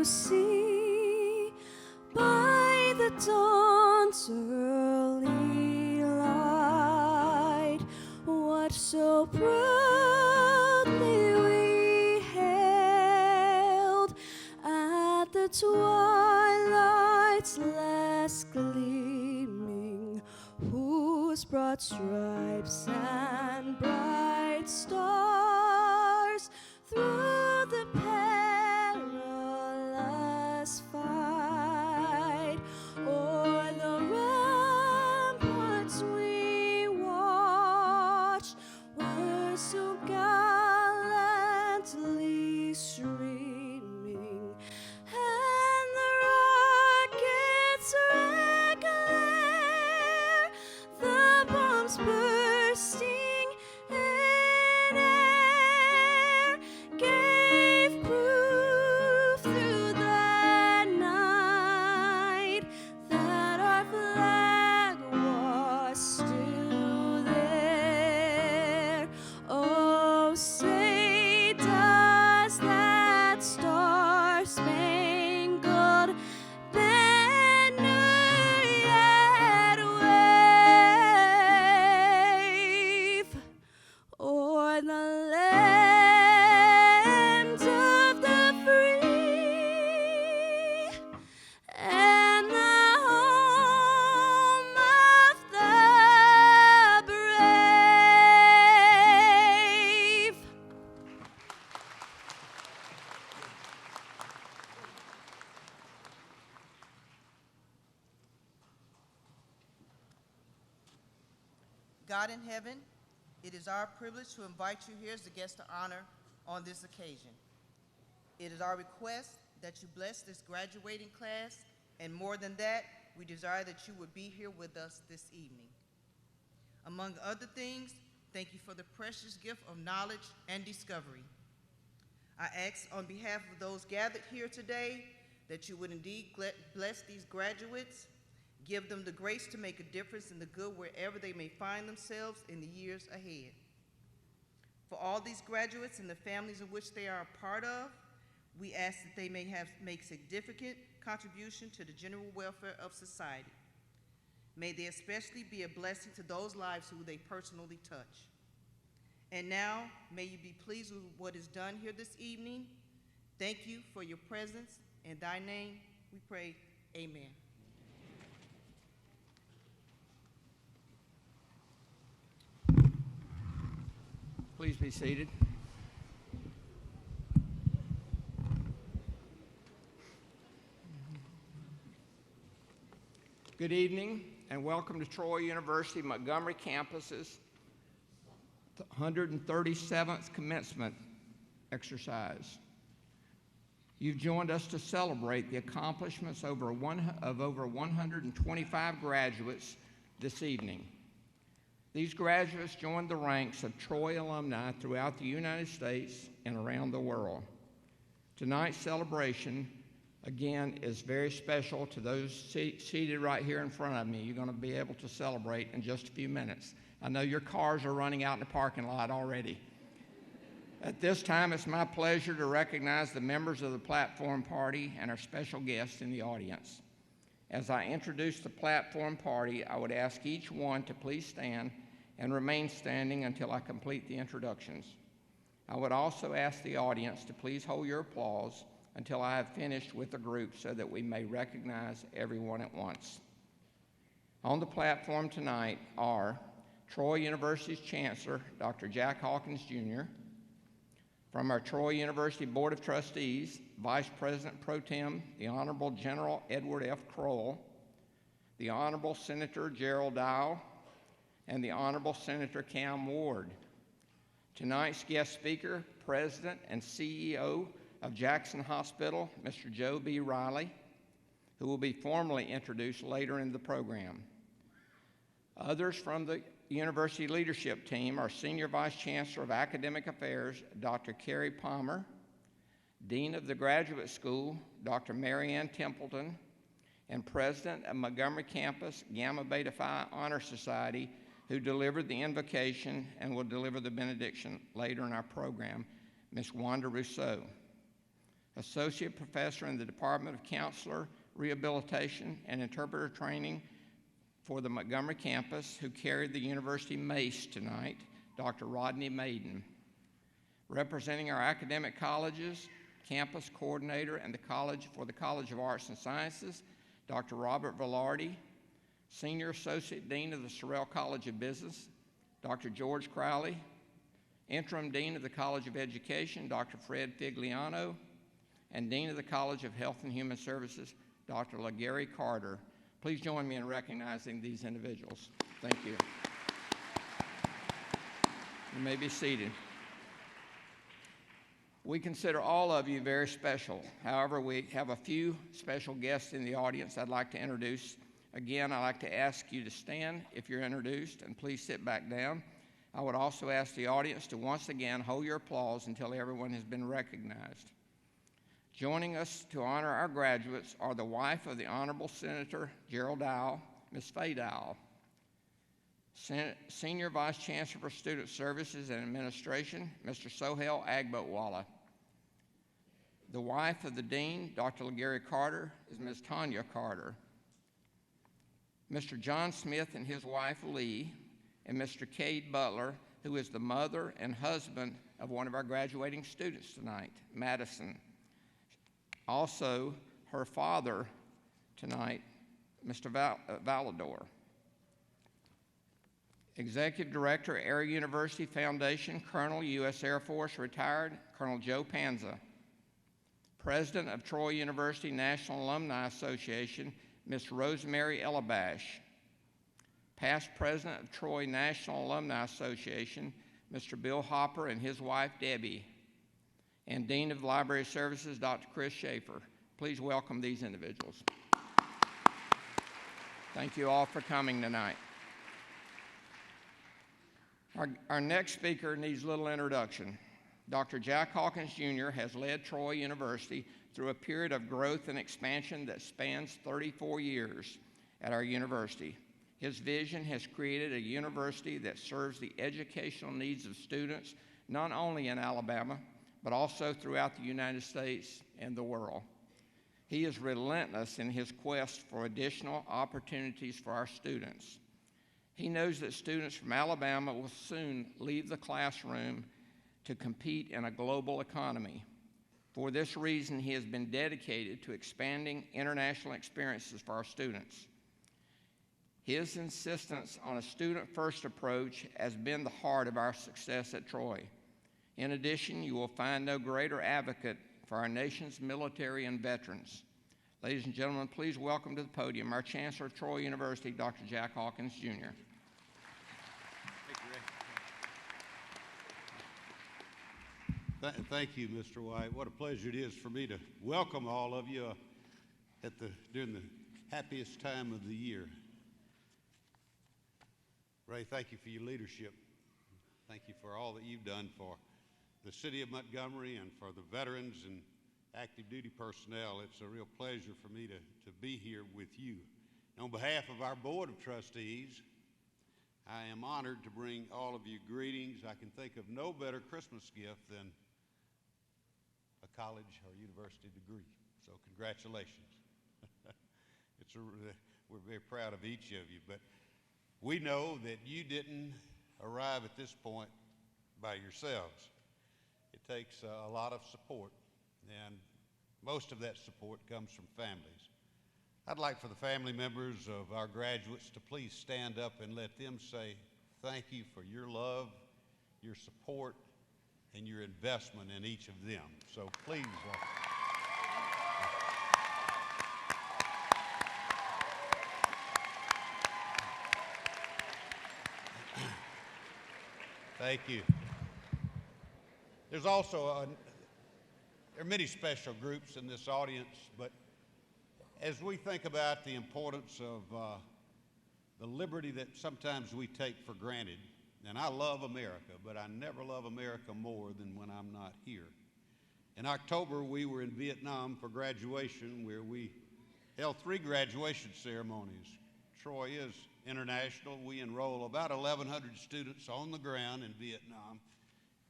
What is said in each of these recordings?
to see by the dawn's early light what so proudly we hailed at the twilight's last gleaming, whose broad stripes and bright stars through the perilous fight o'er the ramparts we watched were so gallantly streaming, and the rockets' red glare, the bombs bursting in air, gave proof through the night that our flag was still there. Oh, say does that star-spangled banner yet wave o'er the land of the free and the home of the brave? God in heaven, it is our privilege to invite you here as a guest of honor on this occasion. It is our request that you bless this graduating class, and more than that, we desire that you would be here with us this evening. Among other things, thank you for the precious gift of knowledge and discovery. I ask on behalf of those gathered here today that you would indeed bless these graduates, give them the grace to make a difference in the good wherever they may find themselves in the years ahead. For all these graduates and the families of which they are a part of, we ask that they may make significant contribution to the general welfare of society. May they especially be a blessing to those lives who they personally touch. And now, may you be pleased with what is done here this evening. Thank you for your presence. In thy name we pray, amen. Please be seated. Good evening and welcome to Troy University Montgomery Campus's 137th commencement exercise. You've joined us to celebrate the accomplishments of over 125 graduates this evening. These graduates joined the ranks of Troy alumni throughout the United States and around the world. Tonight's celebration, again, is very special to those seated right here in front of me. You're going to be able to celebrate in just a few minutes. I know your cars are running out in the parking lot already. At this time, it's my pleasure to recognize the members of the platform party and our special guests in the audience. As I introduce the platform party, I would ask each one to please stand and remain standing until I complete the introductions. I would also ask the audience to please hold your applause until I have finished with the group so that we may recognize everyone at once. On the platform tonight are Troy University's Chancellor, Dr. Jack Hawkins, Jr., from our Troy University Board of Trustees, Vice President Pro Tem, the Honorable General Edward F. Kroll, the Honorable Senator Gerald Dow, and the Honorable Senator Cam Ward. Tonight's guest speaker, President and CEO of Jackson Hospital, Mr. Joe B. Riley, who will be formally introduced later in the program. Others from the University leadership team are Senior Vice Chancellor of Academic Affairs, Dr. Carrie Palmer, Dean of the Graduate School, Dr. Mary Ann Templeton, and President of Montgomery Campus Gamma Beta Phi Honor Society, who delivered the invocation and will deliver the benediction later in our program, Ms. Wanda Rousseau. Associate Professor in the Department of Counselor, Rehabilitation, and Interpreter Training for the Montgomery campus, who carried the university mace tonight, Dr. Rodney Maiden. Representing our academic colleges, campus coordinator and the College of Arts and Sciences, Dr. Robert Velarde. Senior Associate Dean of the Sorrell College of Business, Dr. George Crowley. Interim Dean of the College of Education, Dr. Fred Figliano. And Dean of the College of Health and Human Services, Dr. LaGary Carter. Please join me in recognizing these individuals. Thank you. You may be seated. We consider all of you very special. However, we have a few special guests in the audience I'd like to introduce. Again, I'd like to ask you to stand if you're introduced, and please sit back down. I would also ask the audience to once again hold your applause until everyone has been recognized. Joining us to honor our graduates are the wife of the Honorable Senator Gerald Dowell, Ms. Faye Dowell, Senior Vice Chancellor for Student Services and Administration, Mr. Sohail Agbotwala. The wife of the Dean, Dr. LaGary Carter, is Ms. Tanya Carter. Mr. John Smith and his wife, Lee, and Mr. Cade Butler, who is the mother and husband of one of our graduating students tonight, Madison. Also, her father tonight, Mr. Valador. Executive Director, Air University Foundation, Colonel, U.S. Air Force, retired, Colonel Joe Panza. President of Troy University National Alumni Association, Ms. Rosemary Elabash. Past President of Troy National Alumni Association, Mr. Bill Hopper and his wife, Debbie. And Dean of Library Services, Dr. Chris Schaefer. Please welcome these individuals. Thank you all for coming tonight. Our next speaker needs little introduction. Dr. Jack Hawkins Jr. has led Troy University through a period of growth and expansion that spans 34 years at our university. His vision has created a university that serves the educational needs of students, not only in Alabama, but also throughout the United States and the world. He is relentless in his quest for additional opportunities for our students. He knows that students from Alabama will soon leave the classroom to compete in a global economy. For this reason, he has been dedicated to expanding international experiences for our students. His insistence on a student-first approach has been the heart of our success at Troy. In addition, you will find no greater advocate for our nation's military and veterans. Ladies and gentlemen, please welcome to the podium our Chancellor of Troy University, Dr. Jack Hawkins, Jr. Thank you, Mr. White. What a pleasure it is for me to welcome all of you during the happiest time of the year. Ray, thank you for your leadership. Thank you for all that you've done for the city of Montgomery and for the veterans and active duty personnel. It's a real pleasure for me to be here with you. On behalf of our Board of Trustees, I am honored to bring all of you greetings. I can think of no better Christmas gift than a college or university degree. So congratulations. We're very proud of each of you. But we know that you didn't arrive at this point by yourselves. It takes a lot of support, and most of that support comes from families. I'd like for the family members of our graduates to please stand up and let them say thank you for your love, your support, and your investment in each of them. So please. Thank you. There's also there are many special groups in this audience, but as we think about the importance of the liberty that sometimes we take for granted, and I love America, but I never love America more than when I'm not here. In October, we were in Vietnam for graduation, where we held 3 graduation ceremonies. Troy is international. We enroll about 1,100 students on the ground in Vietnam,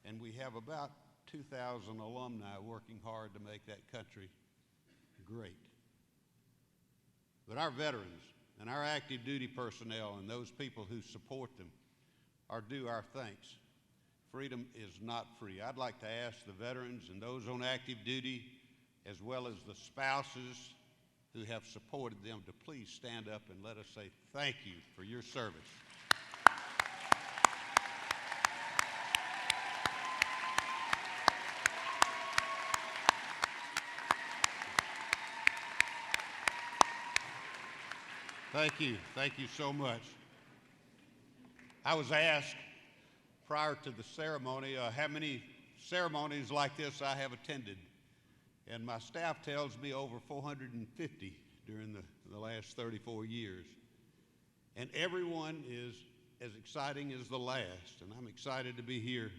and we have about 2,000 alumni working hard to make that country great. But our veterans and our active duty personnel and those people who support them are due our thanks. Freedom is not free. I'd like to ask the veterans and those on active duty, as well as the spouses who have supported them, to please stand up and let us say thank you for your service. Thank you so much. I was asked prior to the ceremony how many ceremonies like this I have attended, and my staff tells me over 450 during the last 34 years. And everyone is as exciting as the last, and I'm excited to be here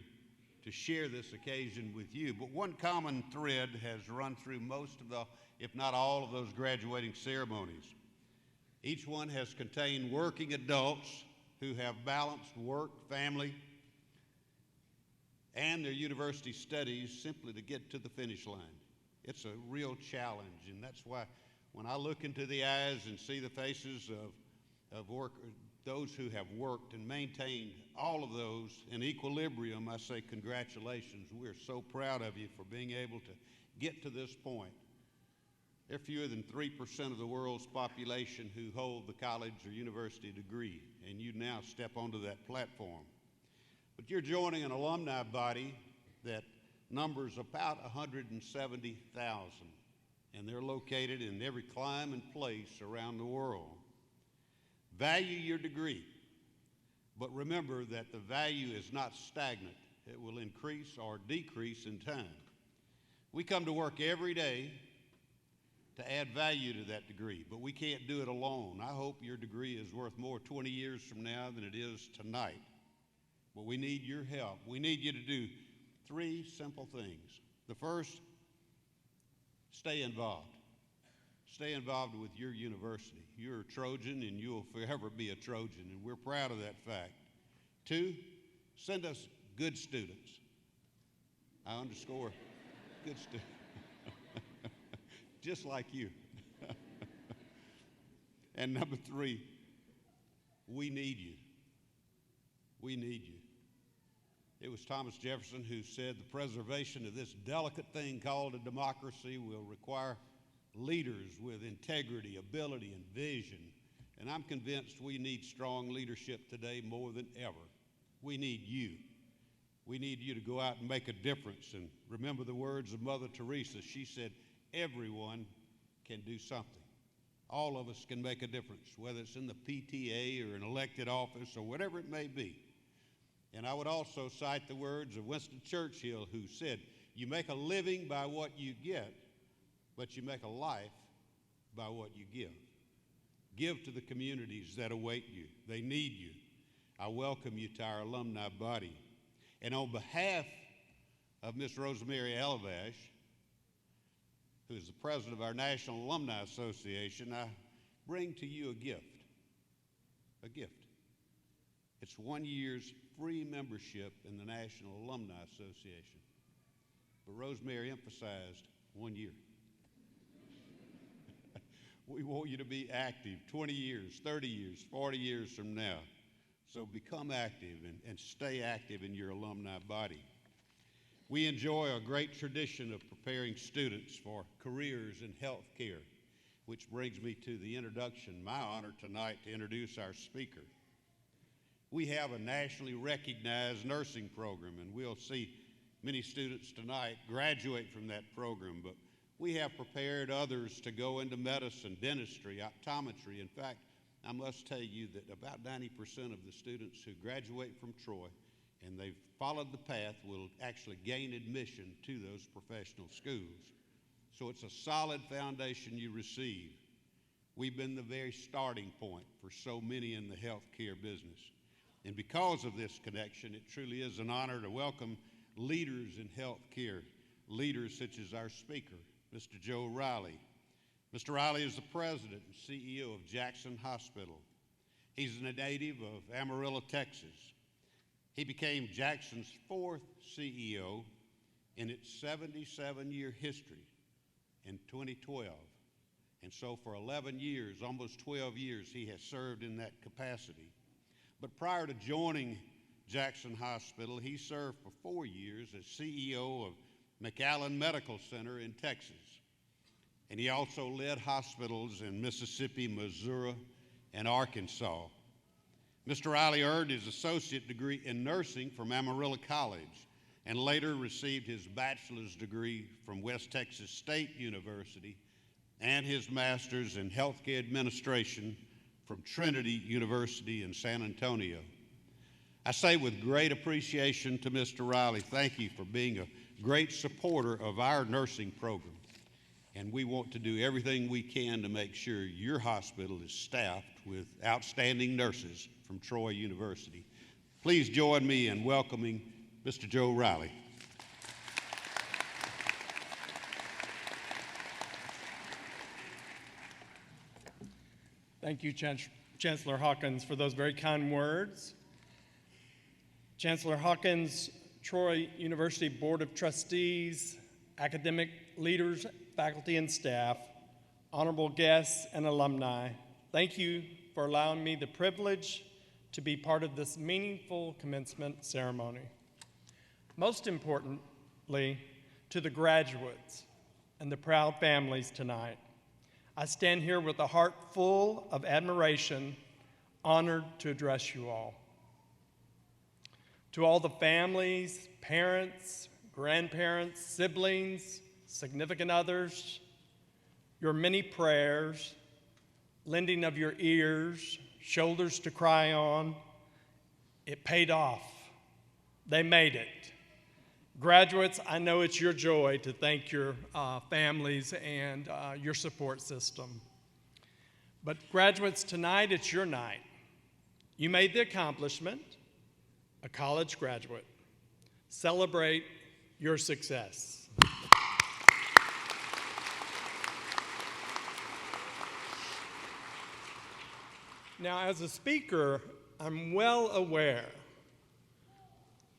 to share this occasion with you. But one common thread has run through most of the, if not all of those graduating ceremonies. Each one has contained working adults who have balanced work, family, and their university studies simply to get to the finish line. It's a real challenge, and that's why when I look into the eyes and see the faces of those who have worked and maintained all of those in equilibrium, I say congratulations. We're so proud of you for being able to get to this point. There are fewer than 3% of the world's population who hold the college or university degree, and you now step onto that platform. But you're joining an alumni body that numbers about 170,000, and they're located in every clime and place around the world. Value your degree, but remember that the value is not stagnant. It will increase or decrease in time. We come to work every day to add value to that degree, but we can't do it alone. I hope your degree is worth more 20 years from now than it is tonight. But we need your help. We need you to do 3 simple things. The first, stay involved. Stay involved with your university. You're a Trojan, and you'll forever be a Trojan, and we're proud of that fact. 2, send us good students. I underscore good students. Just like you. And number 3, we need you. We need you. It was Thomas Jefferson who said the preservation of this delicate thing called a democracy will require leaders with integrity, ability, and vision. And I'm convinced we need strong leadership today more than ever. We need you. We need you to go out and make a difference. And remember the words of Mother Teresa. She said, everyone can do something. All of us can make a difference, whether it's in the PTA or an elected office or whatever it may be. And I would also cite the words of Winston Churchill, who said, you make a living by what you get, but you make a life by what you give. Give to the communities that await you. They need you. I welcome you to our alumni body. And on behalf of Miss Rosemary Elevash, who is the president of our National Alumni Association, I bring to you a gift. A gift. It's 1 year's free membership in the National Alumni Association. But Rosemary emphasized 1 year. We want you to be active 20 years, 30 years, 40 years from now. So become active and stay active in your alumni body. We enjoy a great tradition of preparing students for careers in health care, which brings me to the introduction, my honor tonight to introduce our speaker. We have a nationally recognized nursing program, and we'll see many students tonight graduate from that program, but we have prepared others to go into medicine, dentistry, optometry. In fact, I must tell you that about 90% of the students who graduate from Troy and they've followed the path will actually gain admission to those professional schools. So it's a solid foundation you receive. We've been the very starting point for so many in the healthcare business. And because of this connection, it truly is an honor to welcome leaders in healthcare, leaders such as our speaker, Mr. Joe Riley. Mr. Riley is the president and CEO of Jackson Hospital. He's a native of Amarillo, Texas. He became Jackson's 4th CEO in its 77-year history in 2012. And so for 11 years, almost 12 years, he has served in that capacity. But prior to joining Jackson Hospital, he served for 4 years as CEO of McAllen Medical Center in Texas. And he also led hospitals in Mississippi, Missouri, and Arkansas. Mr. Riley earned his associate degree in nursing from Amarillo College and later received his bachelor's degree from West Texas State University and his master's in healthcare administration from Trinity University in San Antonio. I say with great appreciation to Mr. Riley, thank you for being a great supporter of our nursing program. And we want to do everything we can to make sure your hospital is staffed with outstanding nurses from Troy University. Please join me in welcoming Mr. Joe Riley. Thank you, Chancellor Hawkins, for those very kind words. Chancellor Hawkins, Troy University Board of Trustees, academic leaders, faculty and staff, honorable guests and alumni, thank you for allowing me the privilege to be part of this meaningful commencement ceremony. Most importantly, to the graduates and the proud families tonight, I stand here with a heart full of admiration, honored to address you all. To all the families, parents, grandparents, siblings, significant others, your many prayers, lending of your ears, shoulders to cry on, it paid off. They made it. Graduates, I know it's your joy to thank your families and your support system. But graduates, tonight it's your night. You made the accomplishment, a college graduate. Celebrate your success. Now, as a speaker, I'm well aware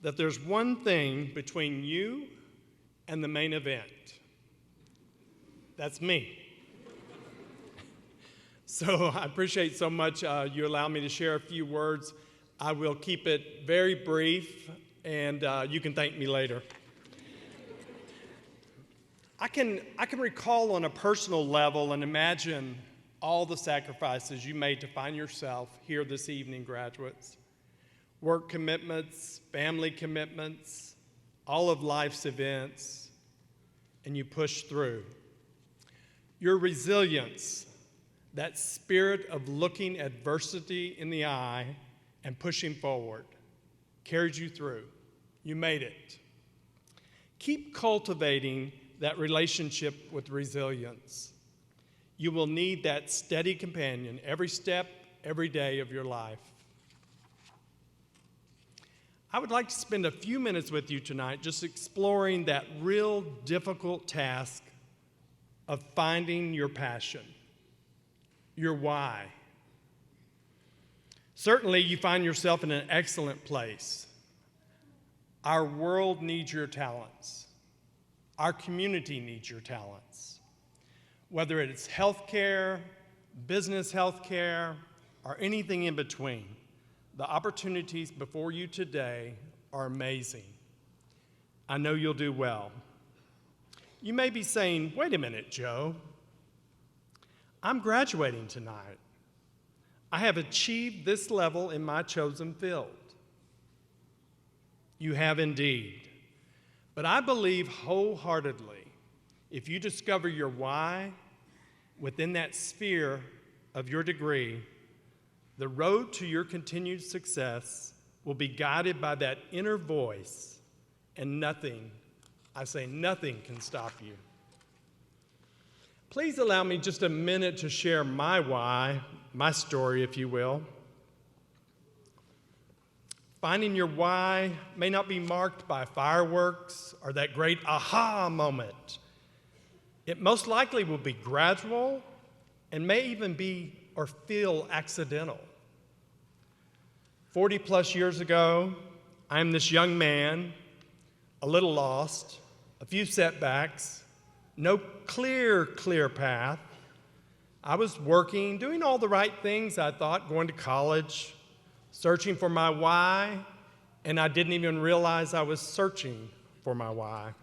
that there's one thing between you and the main event. That's me. So I appreciate so much you allow me to share a few words. I will keep it very brief, and you can thank me later. I can recall on a personal level and imagine all the sacrifices you made to find yourself here this evening, graduates. Work commitments, family commitments, all of life's events, and you pushed through. Your resilience, that spirit of looking adversity in the eye and pushing forward, carried you through. You made it. Keep cultivating that relationship with resilience. You will need that steady companion every step, every day of your life. I would like to spend a few minutes with you tonight just exploring that real difficult task of finding your passion, your why. Certainly, you find yourself in an excellent place. Our world needs your talents. Our community needs your talents. Whether it's healthcare, business healthcare, or anything in between, the opportunities before you today are amazing. I know you'll do well. You may be saying, wait a minute, Joe. I'm graduating tonight. I have achieved this level in my chosen field. You have indeed. But I believe wholeheartedly, if you discover your why within that sphere of your degree, the road to your continued success will be guided by that inner voice, and nothing, I say nothing, can stop you. Please allow me just a minute to share my why, my story, if you will. Finding your why may not be marked by fireworks or that great aha moment. It most likely will be gradual and may even be or feel accidental. 40 plus years ago, I'm this young man, a little lost, a few setbacks, no clear path. I was working, doing all the right things, I thought, going to college, searching for my why, and I didn't even realize I was searching for my why.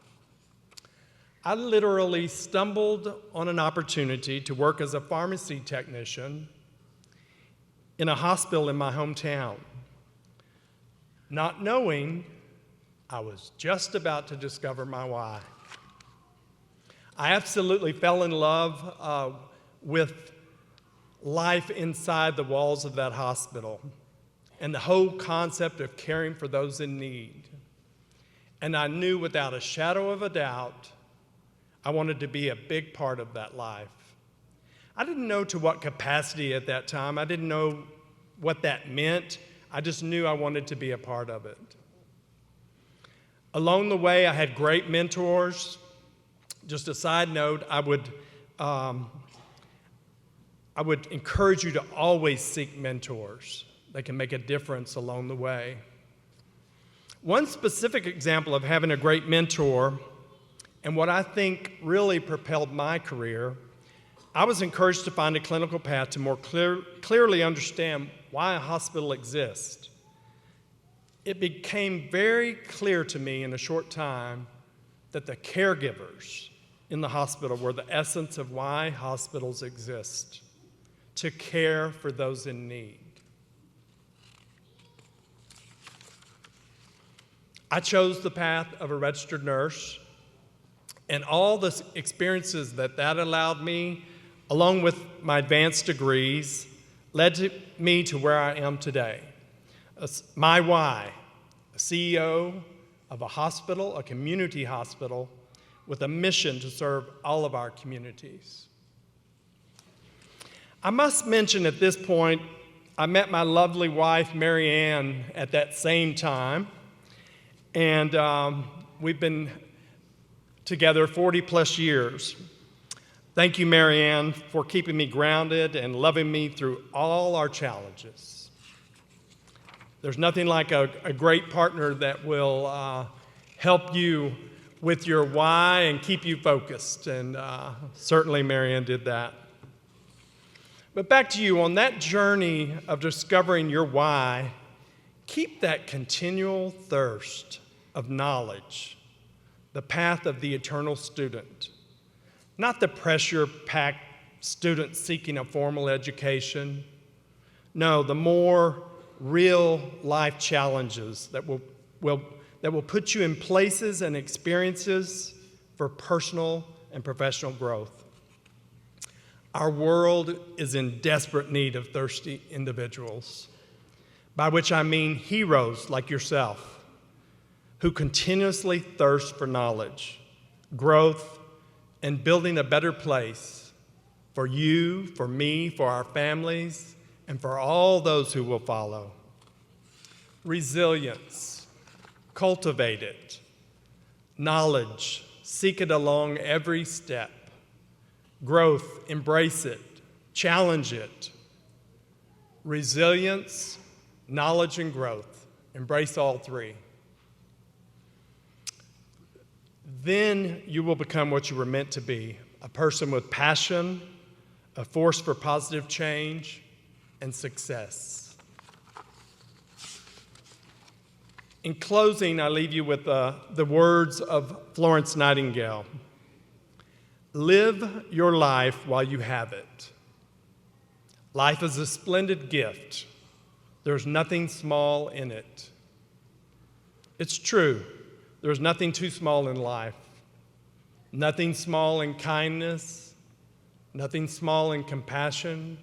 I literally stumbled on an opportunity to work as a pharmacy technician in a hospital in my hometown, not knowing I was just about to discover my why. I absolutely fell in love with life inside the walls of that hospital and the whole concept of caring for those in need. And I knew without a shadow of a doubt I wanted to be a big part of that life. I didn't know to what capacity at that time. I didn't know what that meant. I just knew I wanted to be a part of it. Along the way, I had great mentors. Just a side note, I would encourage you to always seek mentors. They can make a difference along the way. One specific example of having a great mentor, and what I think really propelled my career, I was encouraged to find a clinical path to more clearly understand why a hospital exists. It became very clear to me in a short time that the caregivers in the hospital were the essence of why hospitals exist, to care for those in need. I chose the path of a registered nurse, and all the experiences that allowed me, along with my advanced degrees, led me to where I am today. My why, a CEO of a hospital, a community hospital, with a mission to serve all of our communities. I must mention at this point, I met my lovely wife, Mary Ann, at that same time, and we've been together 40 plus years. Thank you, Mary Ann, for keeping me grounded and loving me through all our challenges. There's nothing like a great partner that will help you with your why and keep you focused, and certainly Mary Ann did that. But back to you, on that journey of discovering your why, keep that continual thirst of knowledge, the path of the eternal student, not the pressure-packed student seeking a formal education. No, the more real life challenges that will put you in places and experiences for personal and professional growth. Our world is in desperate need of thirsty individuals, by which I mean heroes like yourself, who continuously thirst for knowledge, growth, and building a better place for you, for me, for our families, and for all those who will follow. Resilience, cultivate it. Knowledge, seek it along every step. Growth, embrace it, challenge it. Resilience, knowledge, and growth, embrace all three. Then you will become what you were meant to be, a person with passion, a force for positive change, and success. In closing, I leave you with the words of Florence Nightingale. Live your life while you have it. Life is a splendid gift. There's nothing small in it. It's true. There's nothing too small in life. Nothing small in kindness. Nothing small in compassion.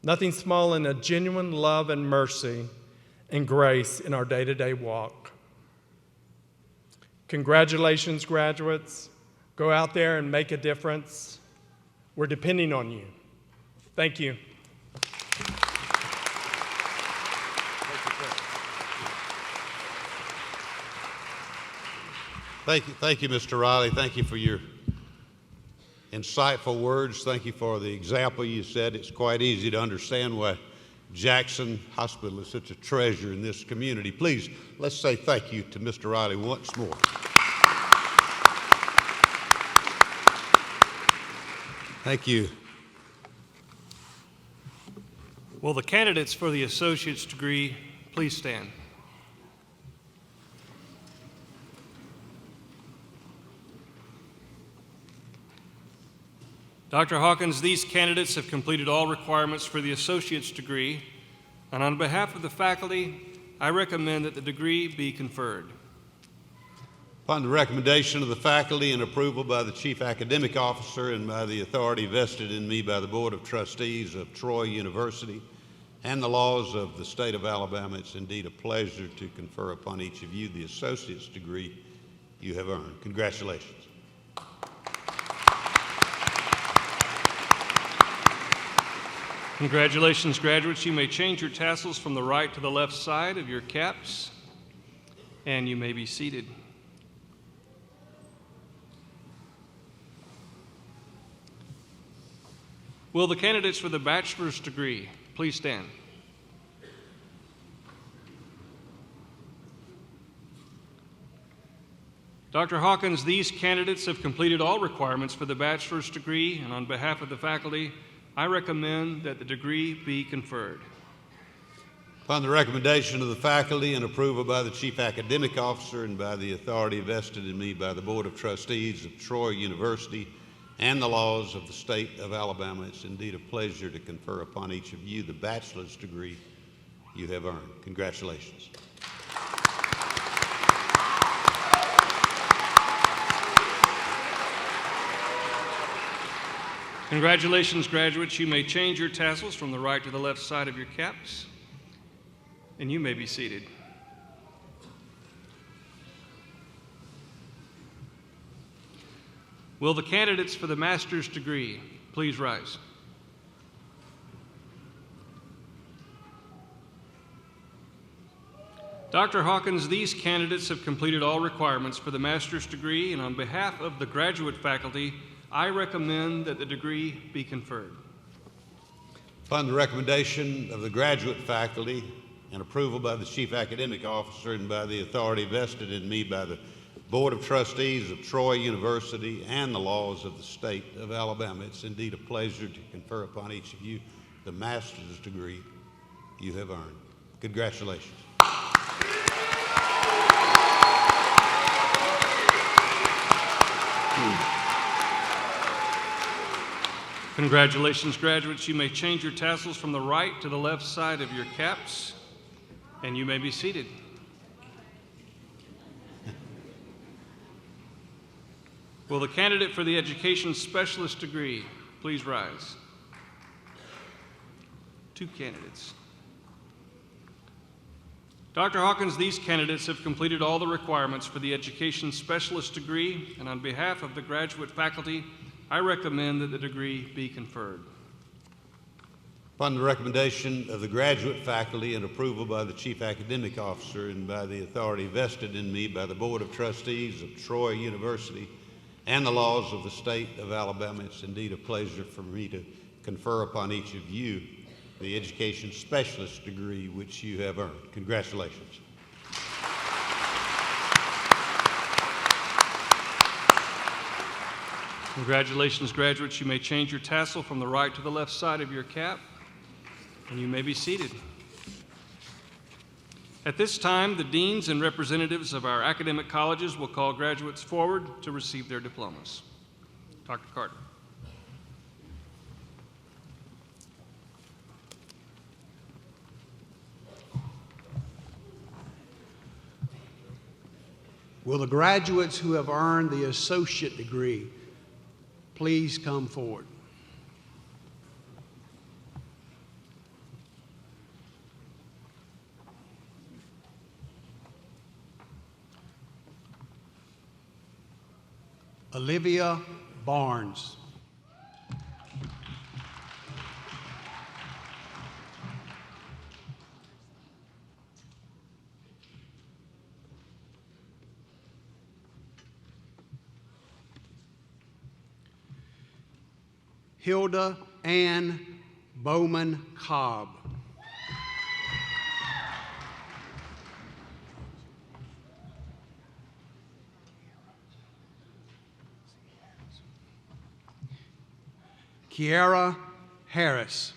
Nothing small in a genuine love and mercy and grace in our day-to-day walk. Congratulations, graduates. Go out there and make a difference. We're depending on you. Thank you. Thank you, Mr. Riley. Thank you for your insightful words. Thank you for the example you said. It's quite easy to understand why Jackson Hospital is such a treasure in this community. Please, let's say thank you to Mr. Riley once more. Thank you. Will the candidates for the associate's degree please stand? Dr. Hawkins, these candidates have completed all requirements for the associate's degree, and on behalf of the faculty, I recommend that the degree be conferred. Upon the recommendation of the faculty and approval by the Chief Academic Officer and by the authority vested in me by the Board of Trustees of Troy University and the laws of the state of Alabama, it's indeed a pleasure to confer upon each of you the associate's degree you have earned. Congratulations. Congratulations, graduates. You may change your tassels from the right to the left side of your caps, and you may be seated. Will the candidates for the bachelor's degree please stand? Dr. Hawkins, these candidates have completed all requirements for the bachelor's degree, and on behalf of the faculty, I recommend that the degree be conferred. Upon the recommendation of the faculty and approval by the Chief Academic Officer and by the authority vested in me by the Board of Trustees of Troy University and the laws of the state of Alabama, it's indeed a pleasure to confer upon each of you the bachelor's degree you have earned. Congratulations. Congratulations, graduates. You may change your tassels from the right to the left side of your caps, and you may be seated. Will the candidates for the master's degree please rise? Dr. Hawkins, these candidates have completed all requirements for the master's degree, and on behalf of the graduate faculty, I recommend that the degree be conferred. Upon the recommendation of the graduate faculty and approval by the Chief Academic Officer and by the authority vested in me by the Board of Trustees of Troy University and the laws of the state of Alabama, it's indeed a pleasure to confer upon each of you the master's degree you have earned. Congratulations. Congratulations, graduates. You may change your tassels from the right to the left side of your caps, and you may be seated. Will the candidate for the education specialist degree please rise? Two candidates. Dr. Hawkins, these candidates have completed all the requirements for the education specialist degree, and on behalf of the graduate faculty, I recommend that the degree be conferred. Upon the recommendation of the graduate faculty and approval by the Chief Academic Officer and by the authority vested in me by the Board of Trustees of Troy University and the laws of the state of Alabama, it's indeed a pleasure for me to confer upon each of you the education specialist degree which you have earned. Congratulations. Congratulations, graduates. You may change your tassel from the right to the left side of your cap, and you may be seated. At this time, the deans and representatives of our academic colleges will call graduates forward to receive their diplomas. Dr. Carter. Will the graduates who have earned the associate degree please come forward? Olivia Barnes. Hilda Ann Bowman Cobb. Kiara Harris.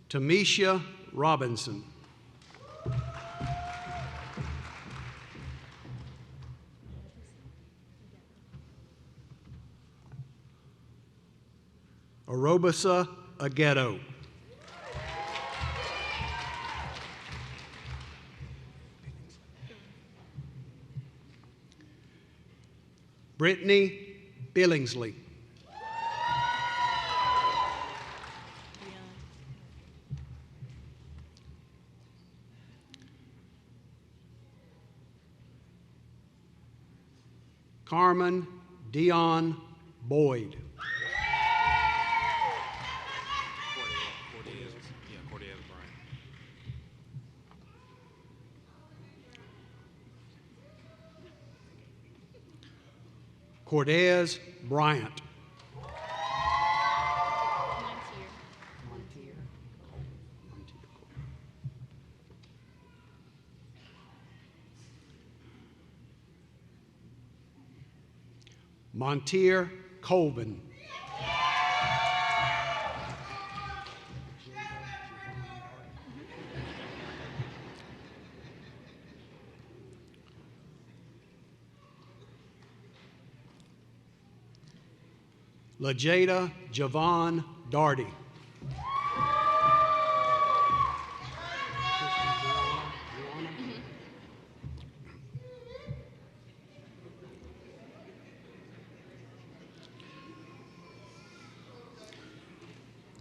Tamisha Robinson. Arobasa Ageto. Brittany Billingsley. Carmen Dion Boyd. Cordez Bryant. Montier Colvin. LaJada Javon Darty.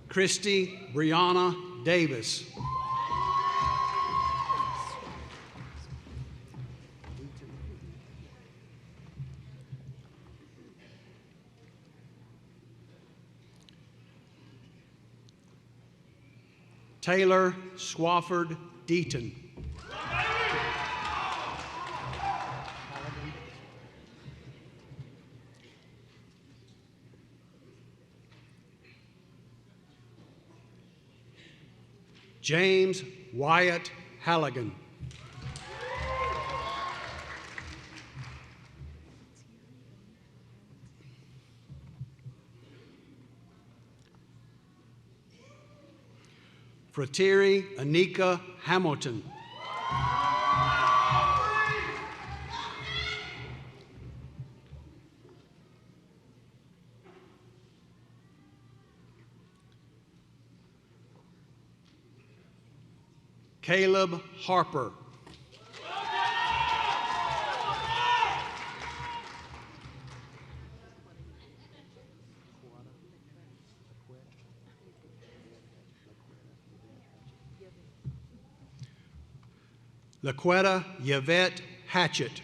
Christy Brianna Davis. Taylor Swafford Deaton. James Wyatt Halligan. Frateri Anika Hamilton. Caleb Harper. Laquetta Yvette Hatchett.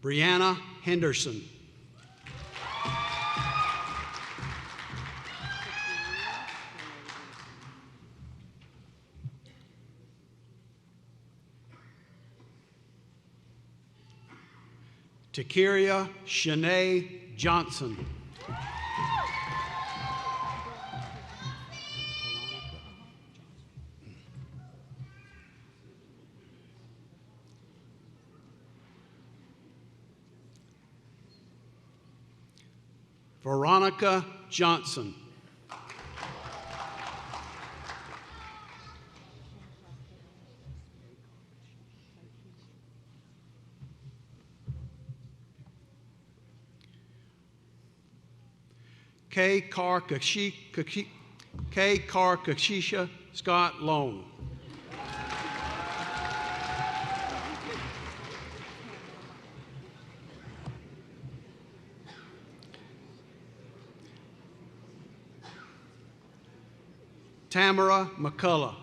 Brianna Henderson. Takiria Shanae Johnson. Veronica Johnson. Kay Karkashisha Scott Long. Tamara McCullough.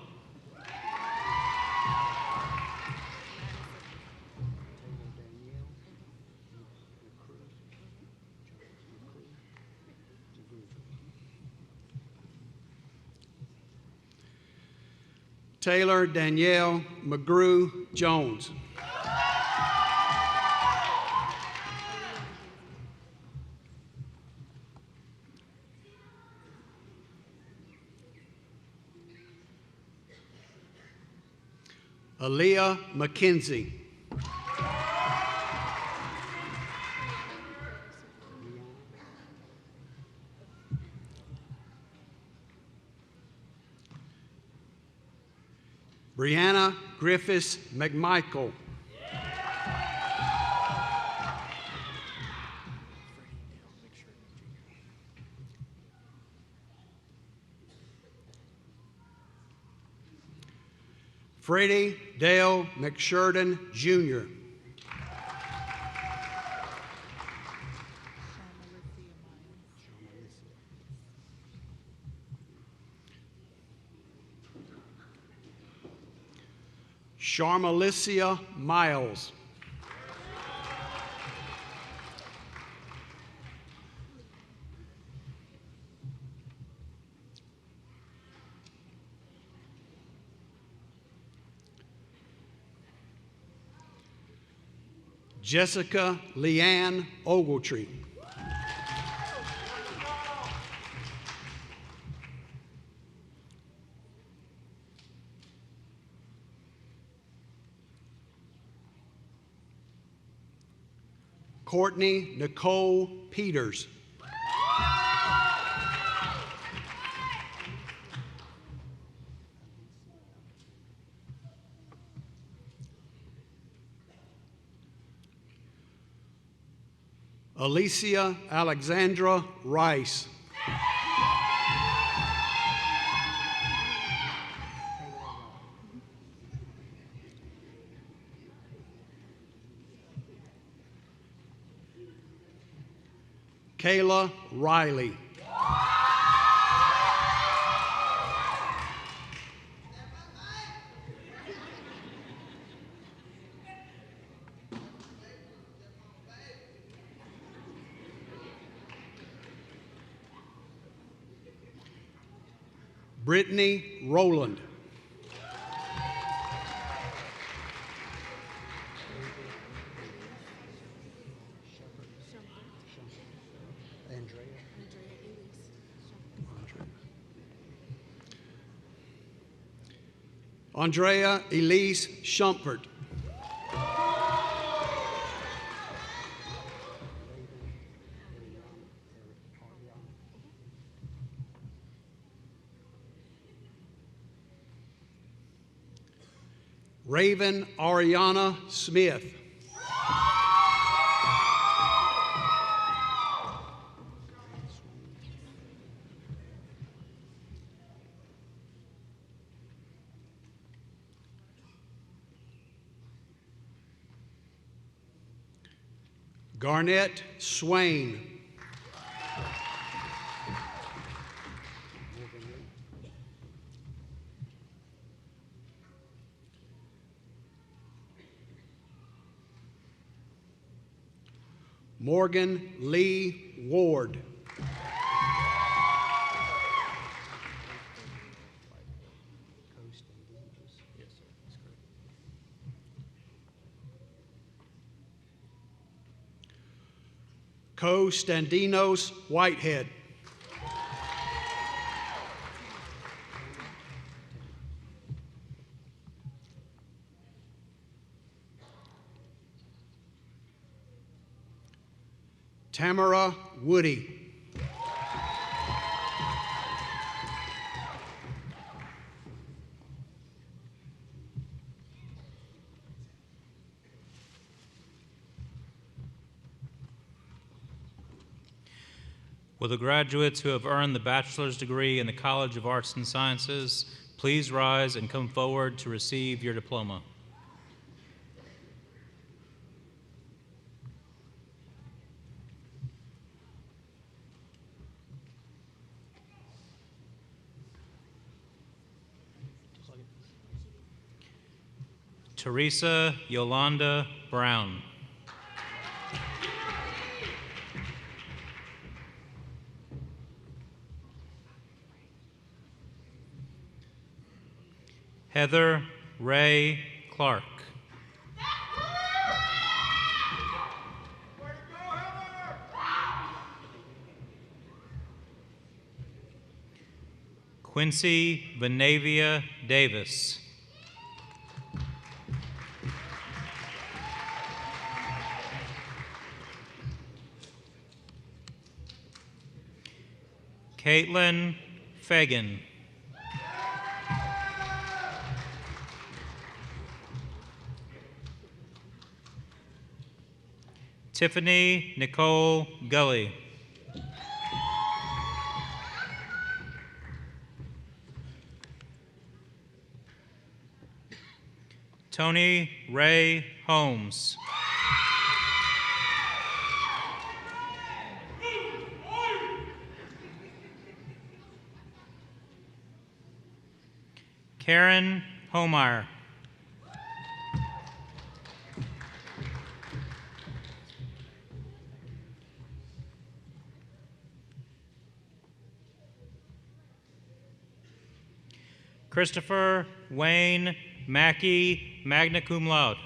Taylor Danielle McGrew Jones. Aaliyah McKenzie. Brianna Griffiths McMichael. Freddie Dale McSheridan Jr. Sharmalicia Miles. Jessica Leanne Ogletree. Courtney Nicole Peters. Alicia Alexandra Rice. Kayla Riley. Brittany Rowland. Andrea Elise Shumpert. Raven Ariana Smith. Garnett Swain. Morgan Lee Ward. Costandinos Whitehead. Tamara Woody. Will the graduates who have earned the bachelor's degree in the College of Arts and Sciences please rise and come forward to receive your diploma? Teresa Yolanda Brown. Heather Ray Clark. Quincy Vanavia Davis. Caitlin Fagan. Tiffany Nicole Gully. Tony Ray Holmes. Karen Homeyer. Christopher Wayne Mackey, magna cum laude.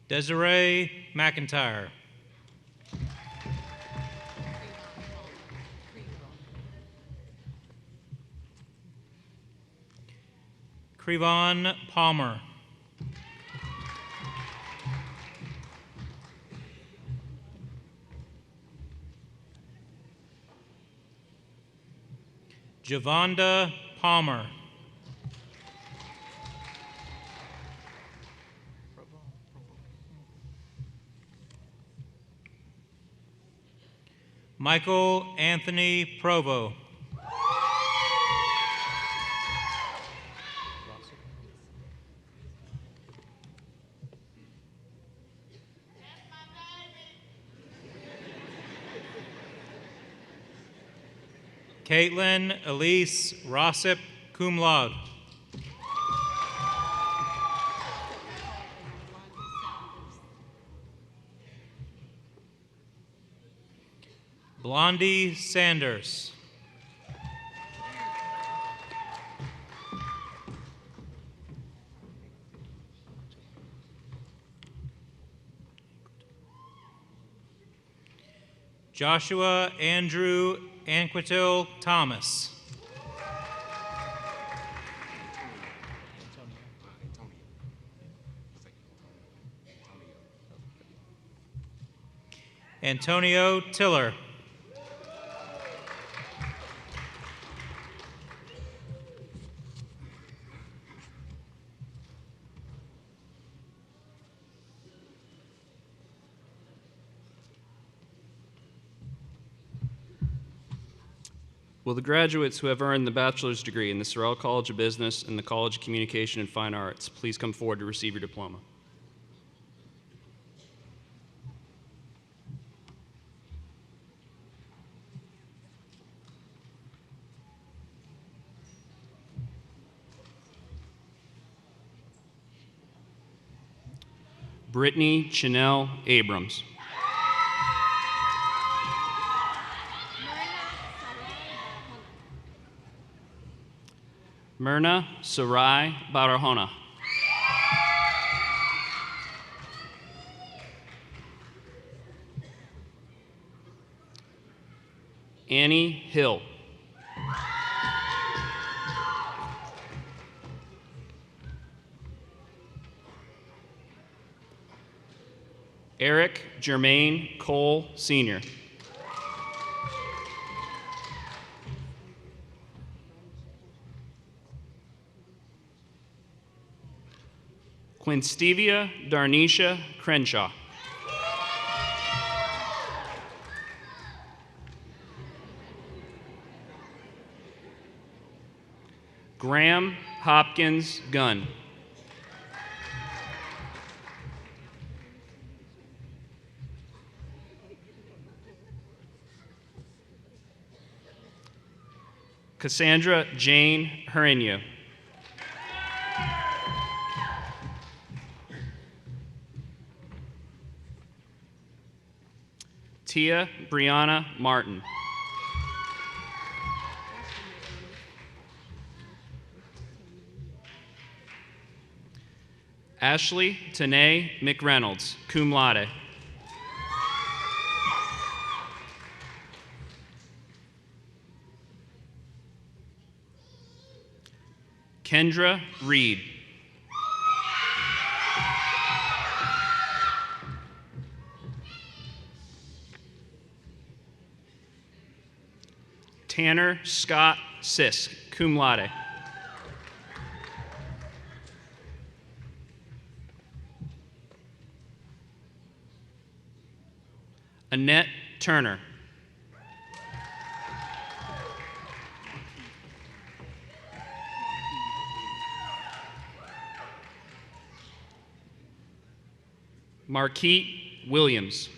Desiree McIntyre. Crevon Palmer. Javonda Palmer. Michael Anthony Provo. Caitlin Elise Rossip, cum laude. Blondie Sanders. Joshua Andrew Anquetil Thomas. Antonio Tiller. Will the graduates who have earned the bachelor's degree in the Sorrell College of Business and the College of Communication and Fine Arts please come forward to receive your diploma? Brittany Chanel Abrams. Myrna Sarai Barahona. Annie Hill. Eric Jermaine Cole, Sr. Quinstevia Darnisha Crenshaw. Graham Hopkins Gunn. Cassandra Jane Herreño. Tia Brianna Martin. Ashley Tanae McReynolds, cum laude. Kendra Reed. Tanner Scott Sisk, cum laude. Annette Turner. Marquette Williams.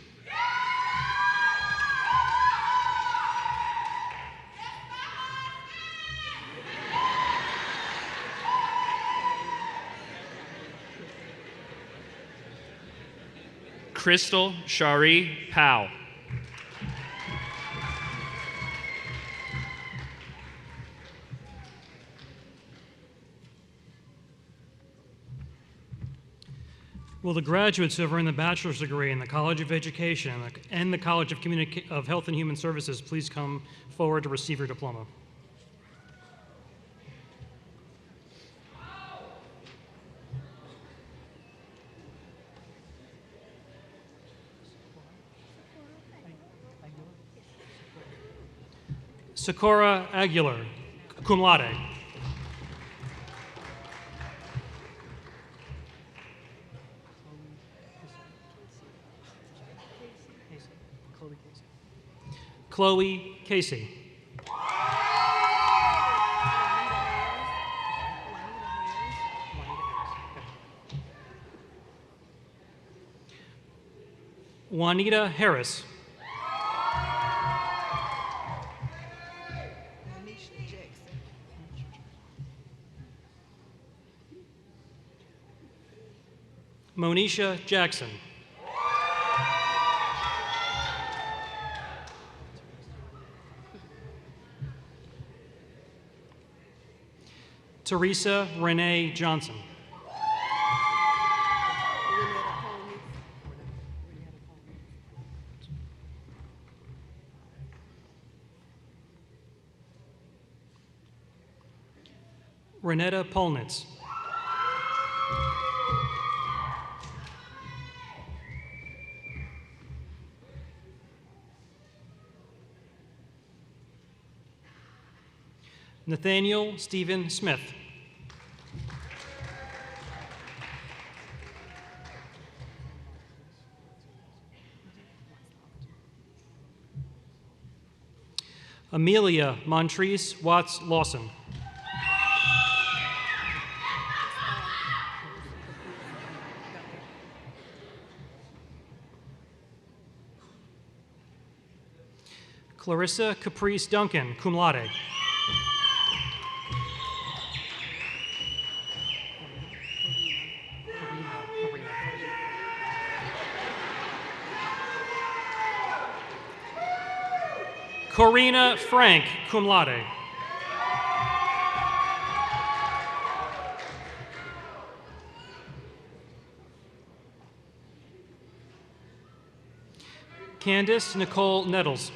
Crystal Shari Powell. Will the graduates who have earned the bachelor's degree in the College of Education and the College of Health and Human Services please come forward to receive your diploma? Socorro Aguilar, cum laude. Chloe Casey. Juanita Harris. Monisha Jackson. Teresa Renee Johnson. Renetta Polnitz. Nathaniel Stephen Smith. Amelia Montrese Watts Lawson. Clarissa Caprice Duncan, cum laude. Corina Frank, cum laude. Candace Nicole Nettles.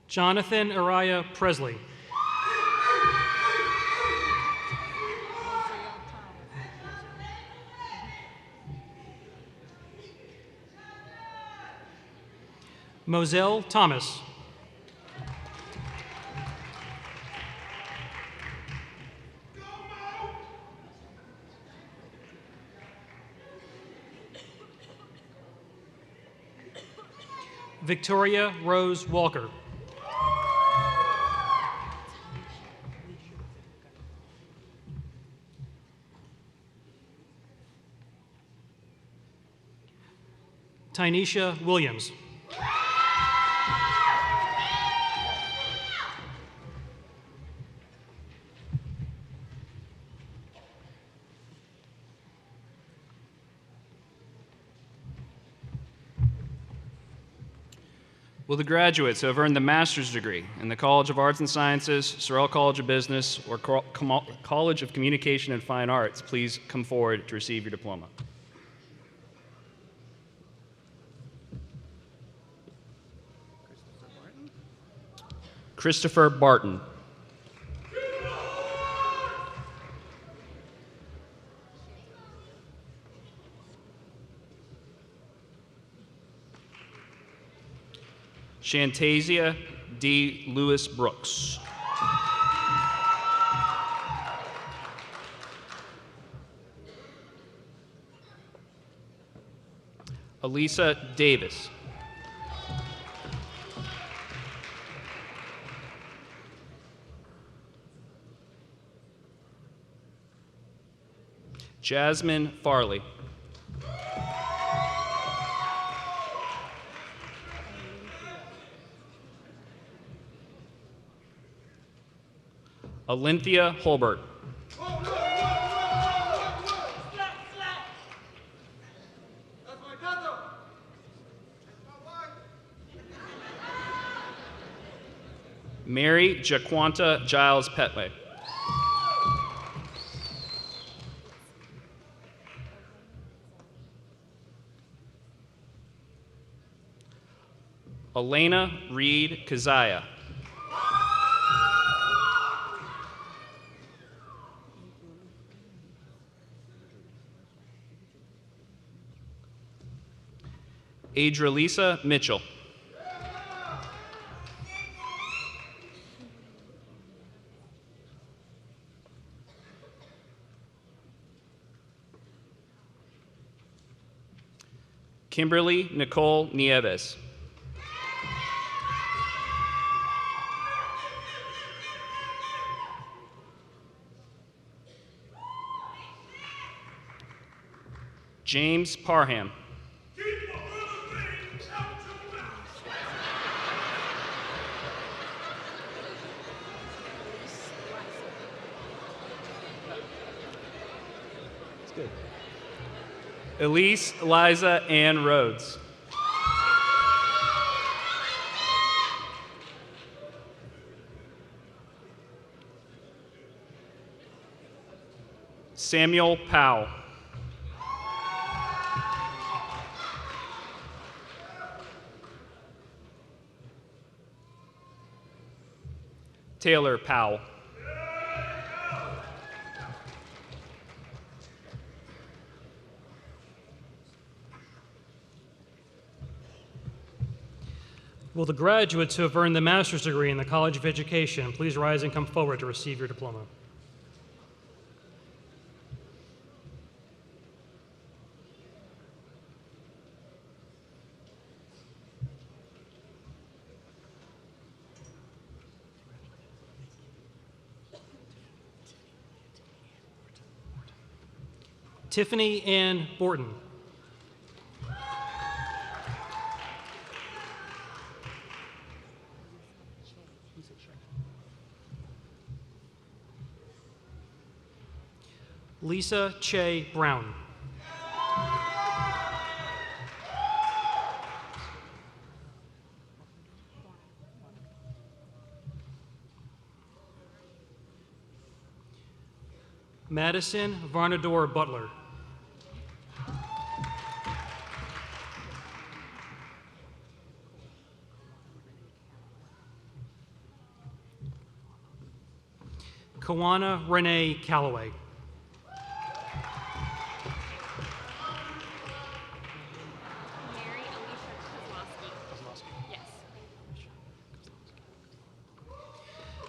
Jonathan Araya Presley. Moselle Thomas. Victoria Rose Walker. Tynesha Williams. Will the graduates who have earned the master's degree in the College of Arts and Sciences, Sorrell College of Business, or College of Communication and Fine Arts please come forward to receive your diploma? Christopher Barton. Shantasia D. Lewis Brooks. Elisa Davis. Jasmine Farley. Olympia Holbert. Mary Jaquanta Giles Petway. Elena Reed Kazaya. Adrelisa Mitchell. Kimberly Nicole Nieves. James Parham. Elise Eliza Ann Rhodes. Samuel Powell. Taylor Powell. Will the graduates who have earned the master's degree in the College of Education please rise and come forward to receive your diploma? Tiffany Ann Borton. Lisa Che Brown. Madison Varnador Butler. Kawana Renee Calloway.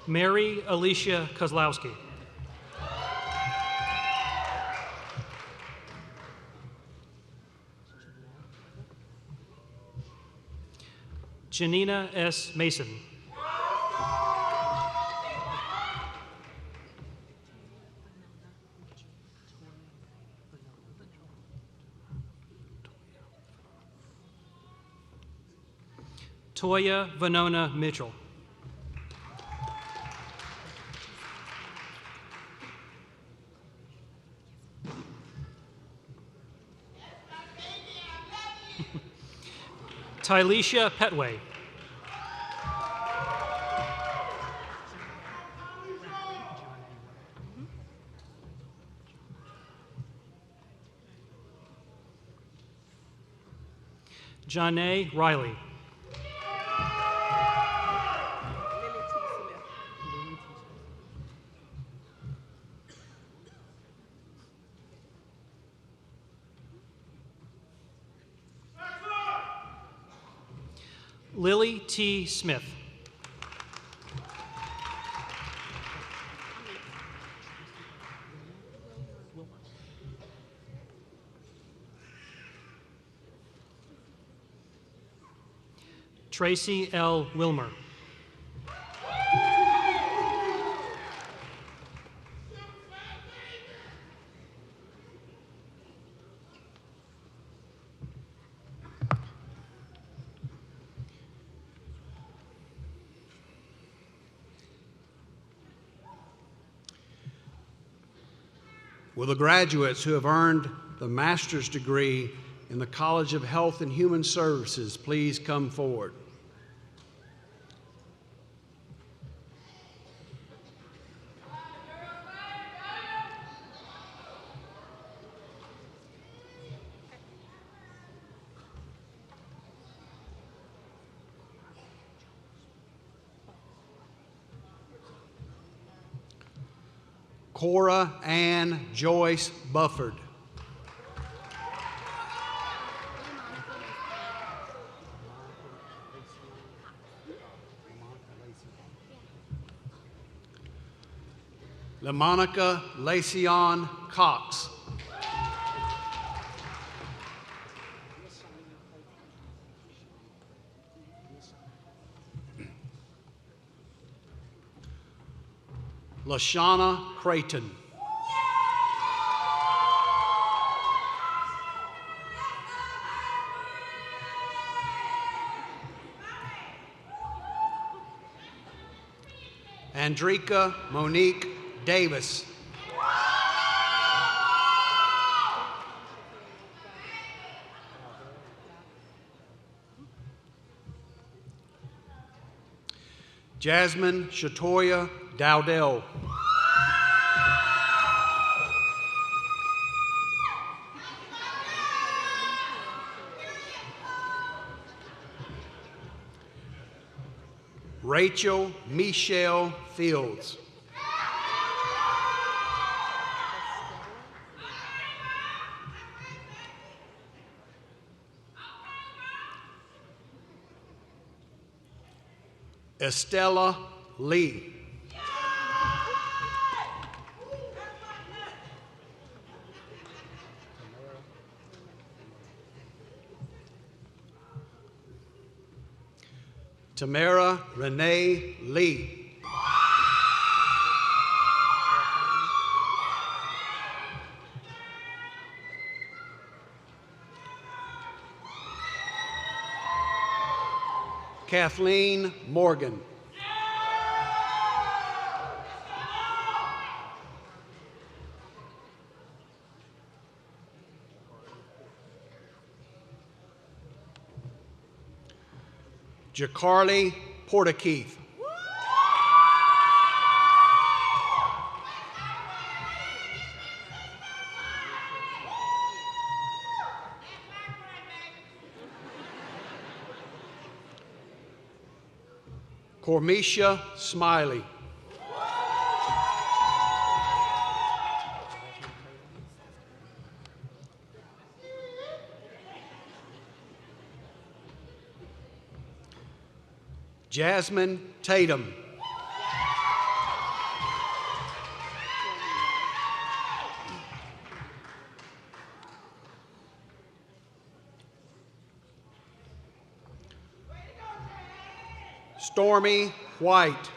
Mary Alicia Kozlowski. Janina S. Mason. Toya Venona Mitchell. Tylesia Petway. Janae Riley. Lily T. Smith. Tracy L. Wilmer. Will the graduates who have earned the master's degree in the College of Health and Human Services please come forward? Cora Ann Joyce Bufford. LaMonica Lacion Cox. LaShawna Creighton. Andrika Monique Davis. Jasmine Shatoya Dowdell. Rachel Michelle Fields. Estella Lee. Tamara Renee Lee. Kathleen Morgan. Jacarly Portakeith. Cormisha Smiley. Jasmine Tatum. Stormy White.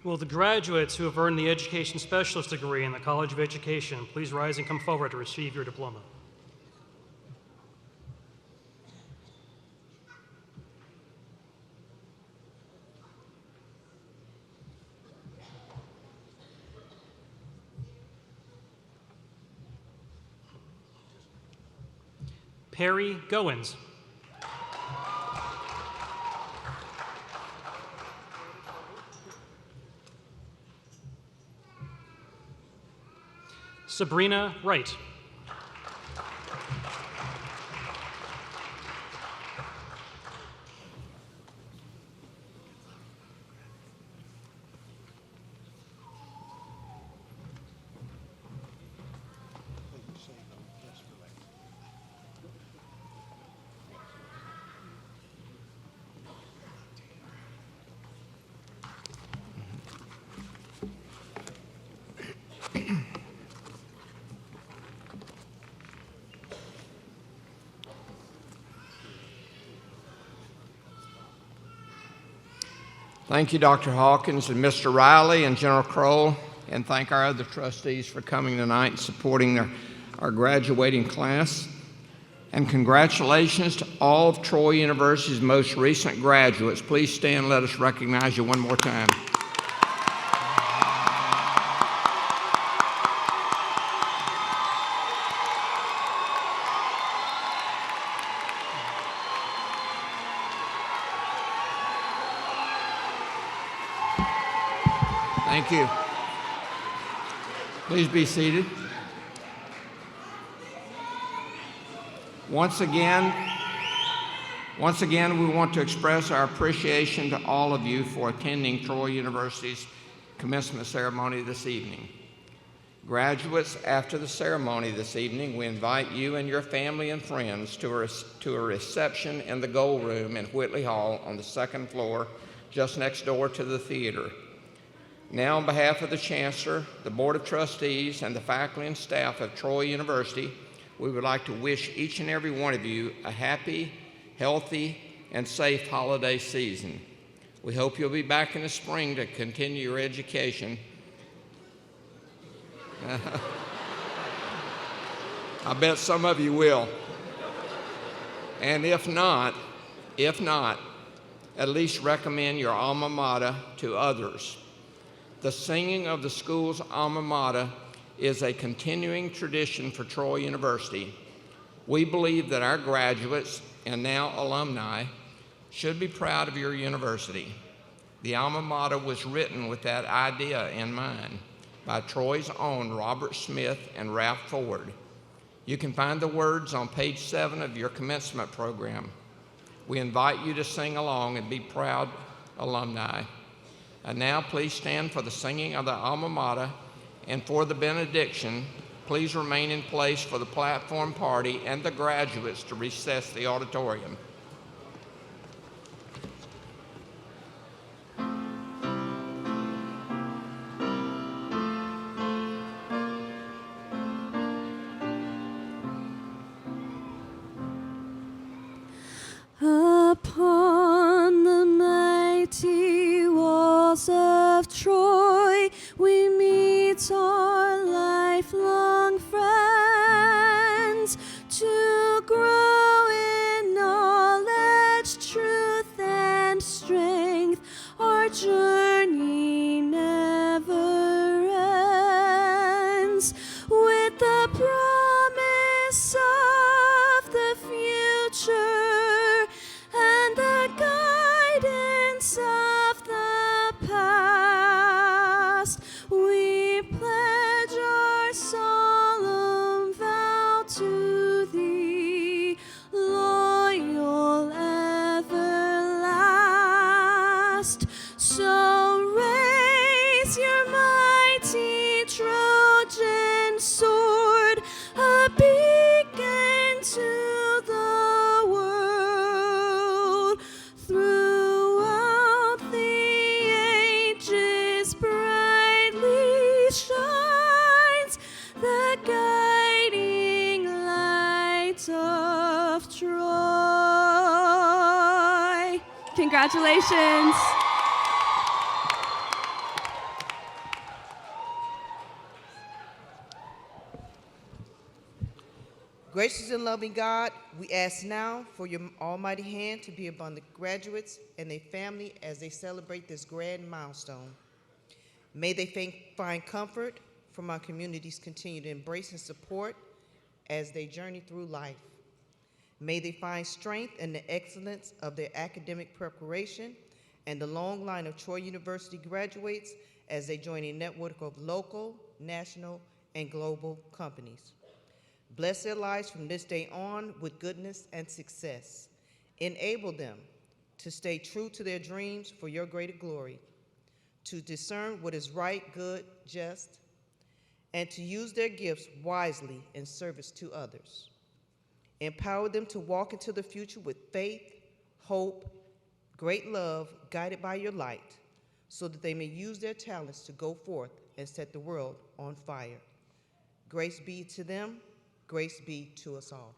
Will the graduates who have earned the Education Specialist degree in the College of Education please rise and come forward to receive your diploma? Perry Goins. Sabrina Wright. Thank you, Dr. Hawkins and Mr. Riley and General Kroll, and thank our other trustees for coming tonight and supporting our graduating class. And congratulations to all of Troy University's most recent graduates. Please stand and let us recognize you one more time. Thank you. Please be seated. Once again, we want to express our appreciation to all of you for attending Troy University's commencement ceremony this evening. Graduates, after the ceremony this evening, we invite you and your family and friends to a reception in the Gold Room in Whitley Hall on the second floor, just next door to the theater. Now, on behalf of the Chancellor, the Board of Trustees, and the faculty and staff of Troy University, we would like to wish each and every one of you a happy, healthy, and safe holiday season. We hope you'll be back in the spring to continue your education. I bet some of you will. And if not, at least recommend your alma mater to others. The singing of the school's alma mater is a continuing tradition for Troy University. We believe that our graduates and now alumni should be proud of your university. The alma mater was written with that idea in mind by Troy's own Robert Smith and Ralph Ford. You can find the words on page 7 of your commencement program. We invite you to sing along and be proud alumni. And now please stand for the singing of the alma mater, and for the benediction, please remain in place for the platform party and the graduates to recess the auditorium. Upon the mighty walls of Troy, we meet our lifelong friends to grow in knowledge, truth, and strength. Our journey never ends with the promise of the future and the guidance of the past. We pledge our solemn vow to thee, loyal everlast. So raise your mighty Trojan sword, a beacon to the world. Throughout the ages brightly shines the guiding light of Troy. Congratulations. Gracious and loving God, we ask now for your almighty hand to be upon the graduates and their family as they celebrate this grand milestone. May they find comfort from our community's continued embrace and support as they journey through life. May they find strength in the excellence of their academic preparation and the long line of Troy University graduates as they join a network of local, national, and global companies. Bless their lives from this day on with goodness and success. Enable them to stay true to their dreams for your greater glory, to discern what is right, good, just, and to use their gifts wisely in service to others. Empower them to walk into the future with faith, hope, great love, guided by your light, so that they may use their talents to go forth and set the world on fire. Grace be to them, grace be to us all.